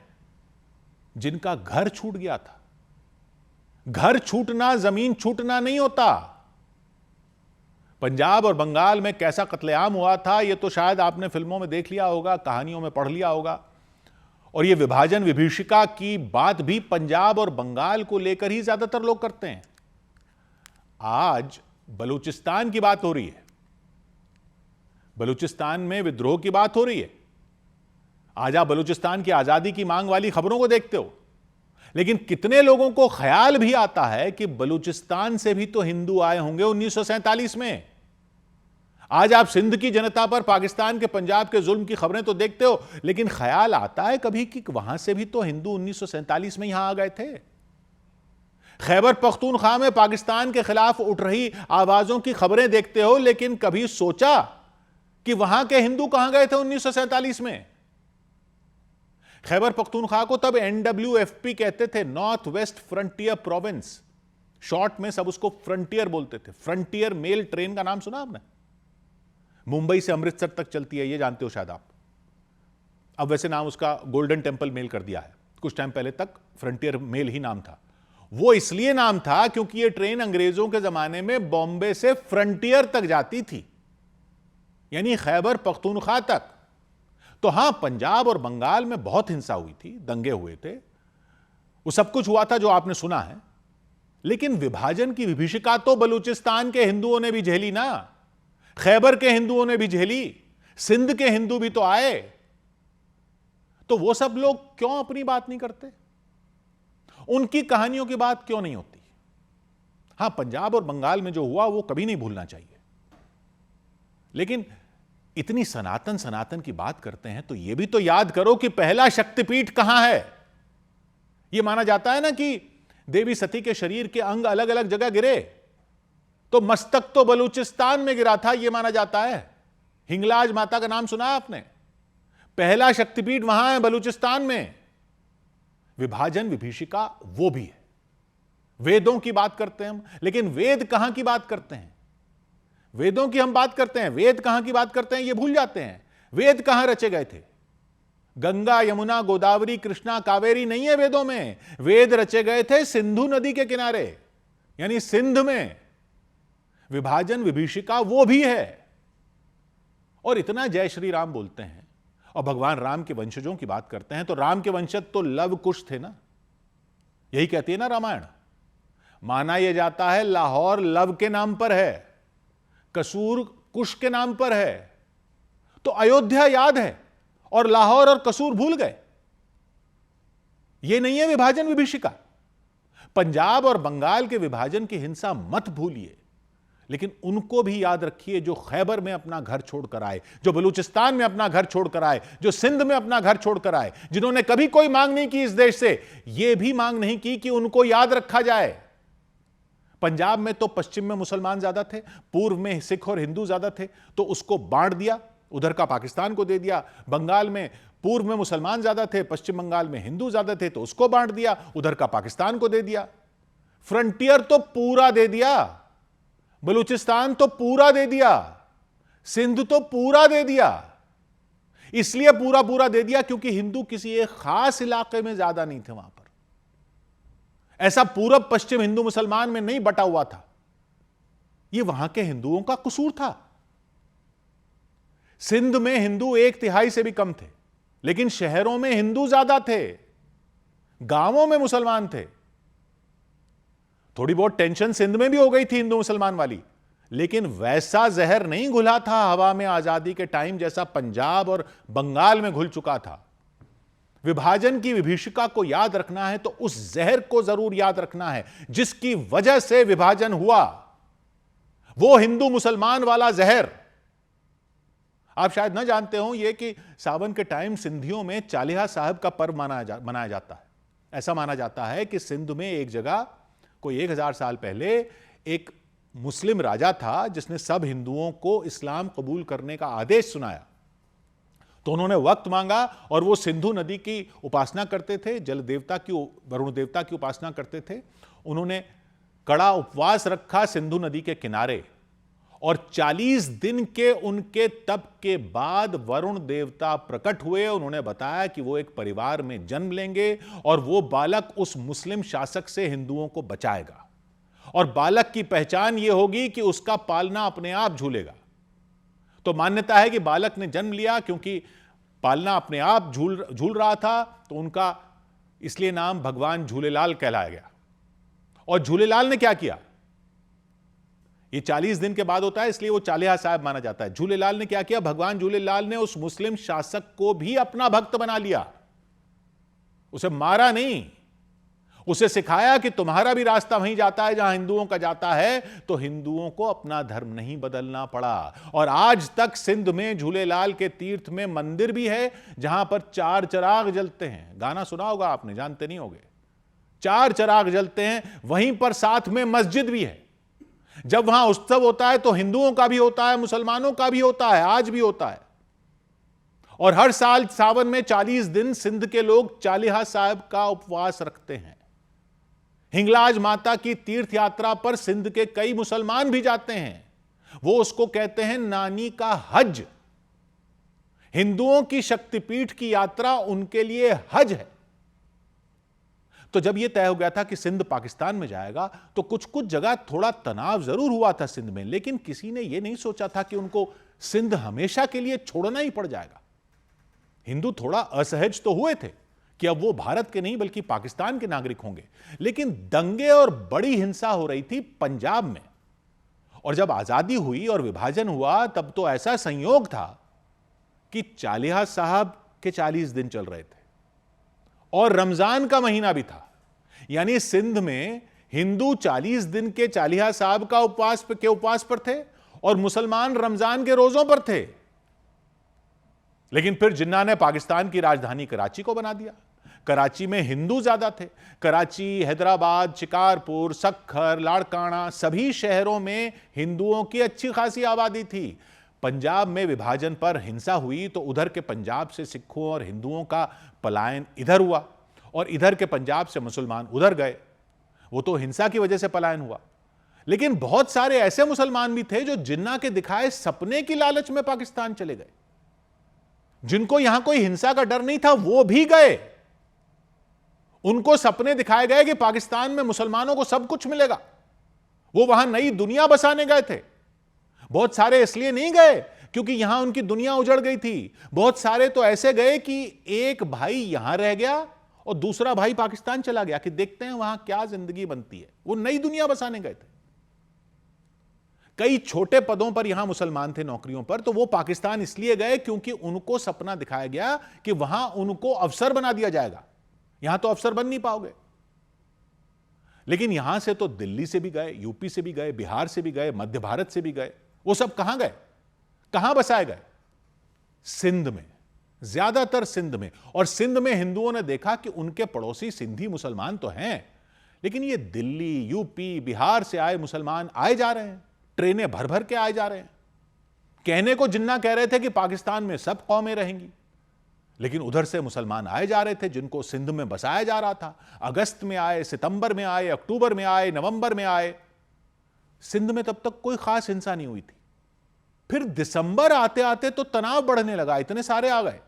जिनका घर छूट गया था। घर छूटना जमीन छूटना नहीं होता। पंजाब और बंगाल में कैसा कत्लेआम हुआ था यह तो शायद आपने फिल्मों में देख लिया होगा, कहानियों में पढ़ लिया होगा। और यह विभाजन विभीषिका की बात भी पंजाब और बंगाल को लेकर ही ज्यादातर लोग करते हैं। आज बलूचिस्तान की बात हो रही है, बलूचिस्तान में विद्रोह की बात हो रही है। आज आप बलूचिस्तान की आजादी की मांग वाली खबरों को देखते हो, लेकिन कितने लोगों को ख्याल भी आता है कि बलूचिस्तान से भी तो हिंदू आए होंगे 1947 में। आज आप सिंध की जनता पर पाकिस्तान के पंजाब के जुल्म की खबरें तो देखते हो, लेकिन ख्याल आता है कभी कि वहां से भी तो हिंदू 1947 में यहां आ गए थे। खैबर पख्तूनख्वा में पाकिस्तान के खिलाफ उठ रही आवाजों की खबरें देखते हो, लेकिन कभी सोचा कि वहां के हिंदू कहां गए थे 1947 में? खैबर पख्तूनख्वा को तब NWFP कहते थे, north west frontier province. Short में सब उसको फ्रंटियर बोलते थे। फ्रंटियर मेल ट्रेन का नाम सुना आपने? मुंबई से अमृतसर तक चलती है, ये जानते हो शायद आप। अब वैसे नाम उसका गोल्डन टेंपल मेल कर दिया है, कुछ टाइम पहले तक फ्रंटियर मेल ही नाम था। वो इसलिए नाम था क्योंकि यह ट्रेन अंग्रेजों के जमाने में बॉम्बे से फ्रंटियर तक जाती थी, यानी खैबर पख्तूनख्वा तक। तो हां, पंजाब और बंगाल में बहुत हिंसा हुई थी, दंगे हुए थे, वो सब कुछ हुआ था जो आपने सुना है, लेकिन विभाजन की विभीषिका तो बलूचिस्तान के हिंदुओं ने भी झेली ना, खैबर के हिंदुओं ने भी झेली, सिंध के हिंदू भी तो आए। तो वो सब लोग क्यों अपनी बात नहीं करते? उनकी कहानियों की बात क्यों नहीं होती? हां, पंजाब और बंगाल में जो हुआ वो कभी नहीं भूलना चाहिए, लेकिन इतनी सनातन सनातन की बात करते हैं तो यह भी तो याद करो कि पहला शक्तिपीठ कहां है। यह माना जाता है ना कि देवी सती के शरीर के अंग अलग अलग जगह गिरे, तो मस्तक तो बलूचिस्तान में गिरा था, यह माना जाता है। हिंगलाज माता का नाम सुना आपने? पहला शक्तिपीठ वहां है, बलूचिस्तान में। विभाजन विभीषिका वो भी है। वेदों की बात करते हैं हम, लेकिन वेद कहां की बात करते हैं? वेदों की हम बात करते हैं, वेद कहां की बात करते हैं ये भूल जाते हैं। वेद कहां रचे गए थे? गंगा, यमुना, गोदावरी, कृष्णा, कावेरी नहीं है वेदों में। वेद रचे गए थे सिंधु नदी के किनारे, यानी सिंध में। विभाजन विभीषिका वो भी है। और इतना जय श्री राम बोलते हैं और भगवान राम के वंशजों की बात करते हैं, तो राम के वंशज तो लव कुश थे ना, यही कहती है ना रामायण। माना यह जाता है लाहौर लव के नाम पर है, कसूर कुश के नाम पर है। तो अयोध्या याद है और लाहौर और कसूर भूल गए। यह नहीं है विभाजन विभीषिका। पंजाब और बंगाल के विभाजन की हिंसा मत भूलिए, लेकिन उनको भी याद रखिए जो खैबर में अपना घर छोड़कर आए, जो बलूचिस्तान में अपना घर छोड़कर आए, जो सिंध में अपना घर छोड़कर आए, जिन्होंने कभी कोई मांग नहीं की इस देश से, यह भी मांग नहीं की कि उनको याद रखा जाए। पंजाब में तो पश्चिम में मुसलमान ज्यादा थे, पूर्व में सिख और हिंदू ज्यादा थे, तो उसको बांट दिया, उधर का पाकिस्तान को दे दिया। बंगाल में पूर्व में मुसलमान ज्यादा थे, पश्चिम बंगाल में हिंदू ज्यादा थे, तो उसको बांट दिया, उधर का पाकिस्तान को दे दिया। फ्रंटियर तो पूरा दे दिया, बलूचिस्तान तो पूरा दे दिया, सिंध तो पूरा दे दिया। इसलिए पूरा पूरा दे दिया क्योंकि हिंदू किसी एक खास इलाके में ज्यादा नहीं थे वहां पर। ऐसा पूरब पश्चिम हिंदू मुसलमान में नहीं बटा हुआ था, यह वहां के हिंदुओं का कसूर था। सिंध में हिंदू 1/3 से भी कम थे, लेकिन शहरों में हिंदू ज्यादा थे, गांवों में मुसलमान थे। थोड़ी बहुत टेंशन सिंध में भी हो गई थी हिंदू मुसलमान वाली, लेकिन वैसा जहर नहीं घुला था हवा में आजादी के टाइम जैसा पंजाब और बंगाल में घुल चुका था। विभाजन की विभीषिका को याद रखना है तो उस जहर को जरूर याद रखना है जिसकी वजह से विभाजन हुआ, वो हिंदू मुसलमान वाला जहर। आप शायद ना जानते हो ये कि सावन के टाइम सिंधियों में चालीहा साहब का पर्व मनाया जाता है। ऐसा माना जाता है कि सिंध में एक जगह कोई 1000 साल पहले एक मुस्लिम राजा था जिसने सब हिंदुओं को इस्लाम कबूल करने का आदेश सुनाया। तो उन्होंने वक्त मांगा और वो सिंधु नदी की उपासना करते थे, जल देवता की, वरुण देवता की उपासना करते थे। उन्होंने कड़ा उपवास रखा सिंधु नदी के किनारे और 40 दिन के उनके तप के बाद वरुण देवता प्रकट हुए। उन्होंने बताया कि वो एक परिवार में जन्म लेंगे और वो बालक उस मुस्लिम शासक से हिंदुओं को बचाएगा और बालक की पहचान ये होगी कि उसका पालना अपने आप झूलेगा। तो मान्यता है कि बालक ने जन्म लिया क्योंकि पालना अपने आप झूल रहा था, तो उनका इसलिए नाम भगवान झूलेलाल कहलाया गया। और झूलेलाल ने क्या किया? ये 40 दिन के बाद होता है, इसलिए वो चालीहा साहब माना जाता है। झूलेलाल ने क्या किया? भगवान झूलेलाल ने उस मुस्लिम शासक को भी अपना भक्त बना लिया। उसे मारा नहीं, उसे सिखाया कि तुम्हारा भी रास्ता वहीं जाता है जहां हिंदुओं का जाता है, तो हिंदुओं को अपना धर्म नहीं बदलना पड़ा। और आज तक सिंध में झूलेलाल के तीर्थ में मंदिर भी है जहां पर 4 चिराग जलते हैं। गाना सुना होगा आपने, जानते नहीं होगे। 4 चिराग जलते हैं, वहीं पर साथ में मस्जिद भी है। जब वहां उत्सव होता है तो हिंदुओं का भी होता है, मुसलमानों का भी होता है, आज भी होता है। और हर साल सावन में 40 दिन सिंध के लोग चालीहा साहब का उपवास रखते हैं। हिंगलाज माता की तीर्थ यात्रा पर सिंध के कई मुसलमान भी जाते हैं। वो उसको कहते हैं नानी का हज। हिंदुओं की शक्तिपीठ की यात्रा उनके लिए हज है। तो जब यह तय हो गया था कि सिंध पाकिस्तान में जाएगा, तो कुछ कुछ जगह थोड़ा तनाव जरूर हुआ था सिंध में, लेकिन किसी ने यह नहीं सोचा था कि उनको सिंध हमेशा के लिए छोड़ना ही पड़ जाएगा। हिंदू थोड़ा असहज तो हुए थे कि अब वो भारत के नहीं बल्कि पाकिस्तान के नागरिक होंगे, लेकिन दंगे और बड़ी हिंसा हो रही थी पंजाब में। और जब आजादी हुई और विभाजन हुआ, तब तो ऐसा संयोग था कि चालिहा साहब के 40 दिन चल रहे थे और रमजान का महीना भी था। यानी सिंध में हिंदू 40 दिन के चालिहा साहब का उपवास पर थे और मुसलमान रमजान के रोजों पर थे। लेकिन फिर जिन्ना ने पाकिस्तान की राजधानी कराची को बना दिया। कराची में हिंदू ज्यादा थे। कराची, हैदराबाद, शिकारपुर, सक्खर, लाड़काना, सभी शहरों में हिंदुओं की अच्छी खासी आबादी थी। पंजाब में विभाजन पर हिंसा हुई तो उधर के पंजाब से सिखों और हिंदुओं का पलायन इधर हुआ और इधर के पंजाब से मुसलमान उधर गए। वो तो हिंसा की वजह से पलायन हुआ। लेकिन बहुत सारे ऐसे मुसलमान भी थे जो जिन्ना के दिखाए सपने की लालच में पाकिस्तान चले गए। जिनको यहां कोई हिंसा का डर नहीं था, वो भी गए। उनको सपने दिखाए गए कि पाकिस्तान में मुसलमानों को सब कुछ मिलेगा। वो वहां नई दुनिया बसाने गए थे। बहुत सारे इसलिए नहीं गए क्योंकि यहां उनकी दुनिया उजड़ गई थी। बहुत सारे तो ऐसे गए कि एक भाई यहां रह गया और दूसरा भाई पाकिस्तान चला गया कि देखते हैं वहां क्या जिंदगी बनती है। वो नई दुनिया बसाने गए थे। कई छोटे पदों पर यहां मुसलमान थे, नौकरियों पर, तो वो पाकिस्तान इसलिए गए क्योंकि उनको सपना दिखाया गया कि वहां उनको अफसर बना दिया जाएगा। यहां तो अफसर बन नहीं पाओगे। लेकिन यहां से तो दिल्ली से भी गए, यूपी से भी गए, बिहार से भी गए, मध्य भारत से भी गए। वो सब कहां गए? कहां बसाए गए? सिंध में, ज्यादातर सिंध में। और सिंध में हिंदुओं ने देखा कि उनके पड़ोसी सिंधी मुसलमान तो हैं, लेकिन ये दिल्ली, यूपी, बिहार से आए मुसलमान आए जा रहे हैं, ट्रेनें भर भर के आए जा रहे हैं। कहने को जिन्ना कह रहे थे कि पाकिस्तान में सब कौमें रहेंगी, लेकिन उधर से मुसलमान आए जा रहे थे जिनको सिंध में बसाया जा रहा था। अगस्त में आए, सितंबर में आए, अक्टूबर में आए, नवंबर में आए। सिंध में तब तक कोई खास हिंसा नहीं हुई थी। फिर दिसंबर आते आते तो तनाव बढ़ने लगा, इतने सारे आ गए।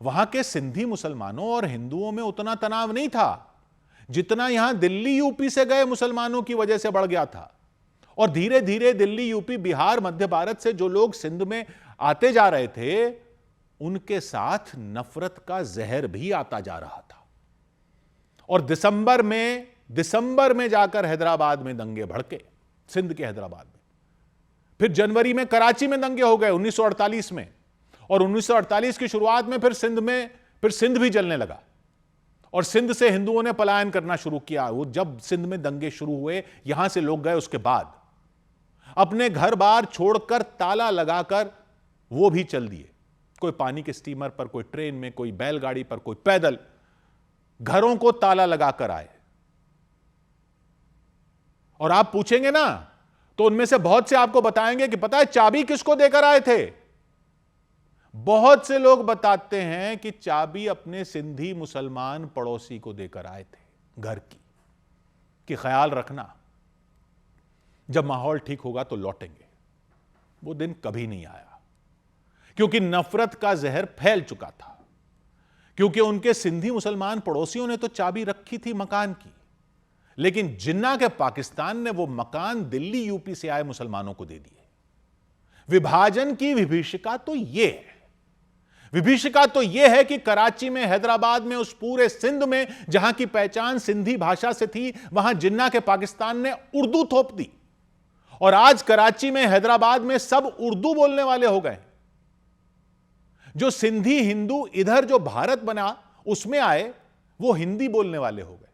वहां के सिंधी मुसलमानों और हिंदुओं में उतना तनाव नहीं था जितना यहां दिल्ली, यूपी से गए मुसलमानों की वजह से बढ़ गया था। और धीरे धीरे दिल्ली, यूपी, बिहार, मध्य भारत से जो लोग सिंध में आते जा रहे थे, उनके साथ नफरत का जहर भी आता जा रहा था। और दिसंबर में जाकर हैदराबाद में दंगे भड़के, सिंध के हैदराबाद में। फिर जनवरी में कराची में दंगे हो गए 1948 में। और 1948 की शुरुआत में फिर सिंध भी जलने लगा और सिंध से हिंदुओं ने पलायन करना शुरू किया। वो जब सिंध में दंगे शुरू हुए, यहां से लोग गए, उसके बाद अपने घर बार छोड़कर, ताला लगाकर वो भी चल दिए। कोई पानी के स्टीमर पर, कोई ट्रेन में, कोई बैलगाड़ी पर, कोई पैदल, घरों को ताला लगाकर आए। और आप पूछेंगे ना, तो उनमें से बहुत से आपको बताएंगे कि पता है चाबी किसको देकर आए थे। बहुत से लोग बताते हैं कि चाबी अपने सिंधी मुसलमान पड़ोसी को देकर आए थे घर की, कि ख्याल रखना, जब माहौल ठीक होगा तो लौटेंगे। वो दिन कभी नहीं आया, क्योंकि नफरत का जहर फैल चुका था। क्योंकि उनके सिंधी मुसलमान पड़ोसियों ने तो चाबी रखी थी मकान की, लेकिन जिन्ना के पाकिस्तान ने वो मकान दिल्ली, यूपी से आए मुसलमानों को दे दिए। विभाजन की विभीषिका तो यह है। विभीषिका तो यह है कि कराची में, हैदराबाद में, उस पूरे सिंध में जहां की पहचान सिंधी भाषा से थी, वहां जिन्ना के पाकिस्तान ने उर्दू थोप दी। और आज कराची में, हैदराबाद में सब उर्दू बोलने वाले हो गए। जो सिंधी हिंदू इधर जो भारत बना उसमें आए, वो हिंदी बोलने वाले हो गए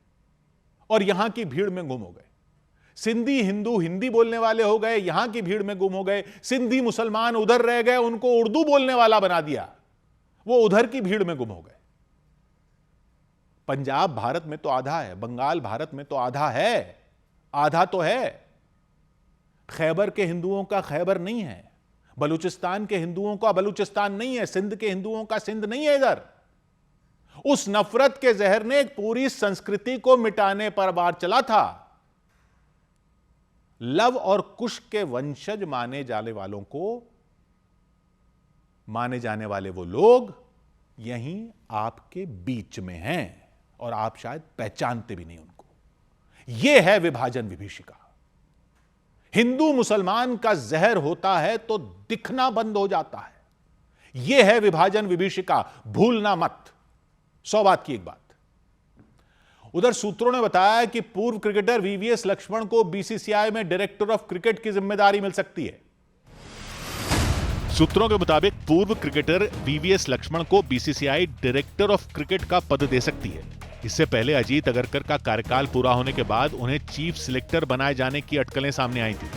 और यहां की भीड़ में गुम हो गए। सिंधी हिंदू हिंदी बोलने वाले हो गए, यहां की भीड़ में गुम हो गए। सिंधी मुसलमान उधर रह गए, उनको उर्दू बोलने वाला बना दिया, वो उधर की भीड़ में गुम हो गए। पंजाब भारत में तो आधा है, बंगाल भारत में तो आधा है, आधा तो है। खैबर के हिंदुओं का खैबर नहीं है, बलूचिस्तान के हिंदुओं का बलूचिस्तान नहीं है, सिंध के हिंदुओं का सिंध नहीं है इधर। उस नफरत के जहर ने एक पूरी संस्कृति को मिटाने पर वार चला था। लव और कुश के वंशज माने जाने वालों को माने जाने वाले वो लोग यहीं आपके बीच में हैं और आप शायद पहचानते भी नहीं उनको। यह है विभाजन विभीषिका। हिंदू मुसलमान का जहर होता है तो दिखना बंद हो जाता है। यह है विभाजन विभीषिका, भूलना मत। 100 बात की एक बात। उधर सूत्रों ने बताया कि पूर्व क्रिकेटर वीवीएस लक्ष्मण को बीसीसीआई में डायरेक्टर ऑफ क्रिकेट की जिम्मेदारी मिल सकती है। सूत्रों के मुताबिक पूर्व क्रिकेटर वीवीएस लक्ष्मण को बीसीसीआई डायरेक्टर ऑफ क्रिकेट का पद दे सकती है। इससे पहले अजीत अगरकर का कार्यकाल पूरा होने के बाद उन्हें चीफ सिलेक्टर बनाए जाने की अटकलें सामने आई थी।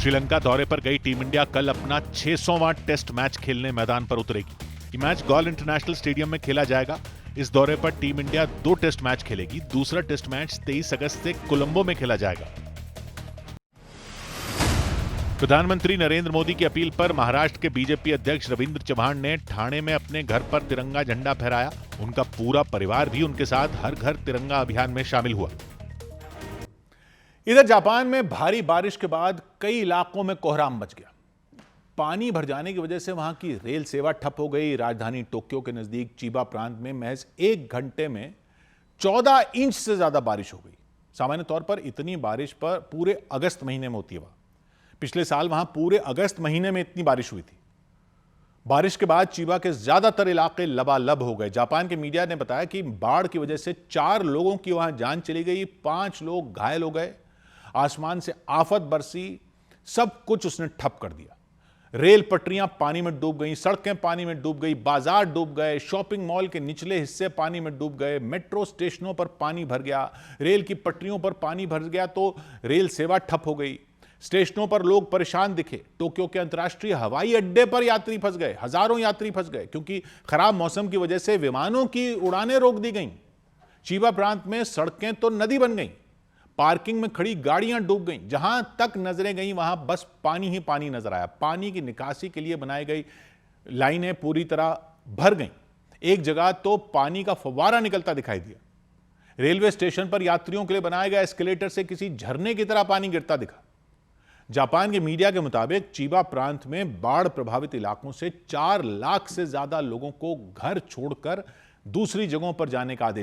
श्रीलंका दौरे पर गई टीम इंडिया कल अपना 600वां टेस्ट मैच खेलने मैदान पर उतरेगी। ये मैच गॉल इंटरनेशनल स्टेडियम में खेला जाएगा। इस दौरे पर टीम इंडिया 2 टेस्ट मैच खेलेगी। दूसरा टेस्ट मैच 23 अगस्त से कोलंबो में खेला जाएगा। प्रधानमंत्री नरेंद्र मोदी की अपील पर महाराष्ट्र के बीजेपी अध्यक्ष रविंद्र चव्हाण ने ठाणे में अपने घर पर तिरंगा झंडा फहराया। उनका पूरा परिवार भी उनके साथ हर घर तिरंगा अभियान में शामिल हुआ। इधर जापान में भारी बारिश के बाद कई इलाकों में कोहराम मच गया। पानी भर जाने की वजह से वहां की रेल सेवा ठप हो गई। राजधानी टोक्यो के नजदीक चीबा प्रांत में महज 1 घंटे में 14 इंच से ज्यादा बारिश हो गई। सामान्य तौर पर इतनी बारिश पर पूरे अगस्त महीने में होती है। पिछले साल वहां पूरे अगस्त महीने में इतनी बारिश हुई थी। बारिश के बाद चीबा के ज्यादातर इलाके लबालब हो गए। जापान के मीडिया ने बताया कि बाढ़ की वजह से 4 लोगों की वहां जान चली गई, 5 लोग घायल हो गए। आसमान से आफत बरसी, सब कुछ उसने ठप कर दिया। रेल पटरियां पानी में डूब गई, सड़कें पानी में डूब गई, बाजार डूब गए, शॉपिंग मॉल के निचले हिस्से पानी में डूब गए, मेट्रो स्टेशनों पर पानी भर गया, रेल की पटरियों पर पानी भर गया तो रेल सेवा ठप हो गई। स्टेशनों पर लोग परेशान दिखे। टोक्यो के अंतर्राष्ट्रीय हवाई अड्डे पर यात्री फंस गए, हजारों यात्री फंस गए क्योंकि खराब मौसम की वजह से विमानों की उड़ानें रोक दी गईं। चीबा प्रांत में सड़कें तो नदी बन गईं, पार्किंग में खड़ी गाड़ियां डूब गईं। जहां तक नजरें गईं वहां बस पानी ही पानी नजर आया। पानी की निकासी के लिए बनाई गई लाइनें पूरी तरह भर गईं। एक जगह तो पानी का फव्वारा निकलता दिखाई दिया। रेलवे स्टेशन पर यात्रियों के लिए बनाए गए एस्केलेटर से किसी झरने की तरह पानी गिरता दिखा। जापान के मीडिया के मुताबिक चीबा प्रांत में बाढ़ प्रभावित इलाकों से 4 लाख से ज्यादा लोगों को घर छोड़कर दूसरी जगहों पर जाने का आदेश